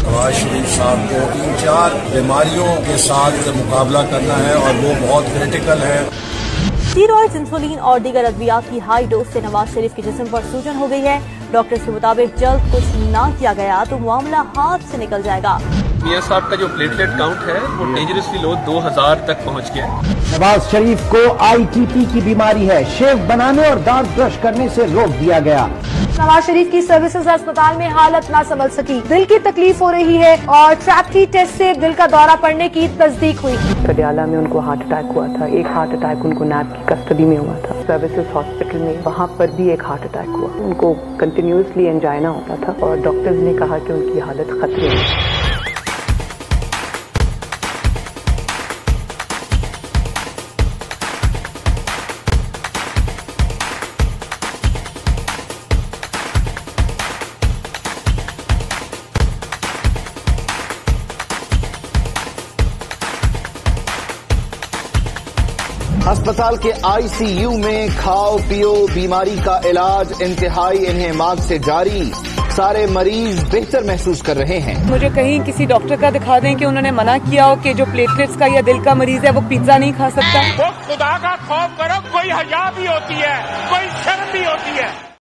نواز شریف صاحب کو 3-4 بیماریوں کے ساتھ مقابلہ کرنا ہے اور وہ بہت کریٹیکل ہے۔ اسٹیرائڈز، انسولین اور دیگر ادویات کی ہائی ڈوز سے نواز شریف کے جسم پر سوجن ہو گئی ہے۔ ڈاکٹرز کے مطابق جلد کچھ نہ کیا گیا تو معاملہ ہاتھ سے نکل جائے گا۔ میاں صاحب کا جو پلیٹلیٹ کاؤنٹ ہے وہ ڈینجرسلی لو 2000 تک پہنچ گیا۔ نواز شریف کو ITP کی بیماری ہے، شیو بنانے اور دانت برش کرنے سے روک دیا گیا۔ نواز شریف کی سروسز ہسپتال میں حالت نہ سنبھل سکی، دل کی تکلیف ہو رہی ہے اور ٹریپ کی ٹیسٹ سے دل کا دورہ پڑنے کی تصدیق ہوئی۔ پٹیالہ میں ان کو ہارٹ اٹیک ہوا تھا، ایک ہارٹ اٹیک ان کو نیب کی کسٹڈی میں ہوا تھا۔ سروسز ہاسپٹل میں وہاں پر بھی ایک ہارٹ اٹیک ہوا، ان کو کنٹینیوسلی انجائنا ہوتا تھا اور ڈاکٹرز نے کہا کہ ان کی حالت خطرے میں۔ ہسپتال کے ICU میں کھاؤ پیو بیماری کا علاج انتہائی انہماک سے جاری، سارے مریض بہتر محسوس کر رہے ہیں۔ مجھے کہیں کسی ڈاکٹر کا دکھا دیں کہ انہوں نے منع کیا ہو کہ جو پلیٹلیٹس کا یا دل کا مریض ہے وہ پیزا نہیں کھا سکتا۔ وہ خدا کا خوف کرو، کوئی حیا بھی ہوتی ہے، کوئی شرم بھی ہوتی ہے۔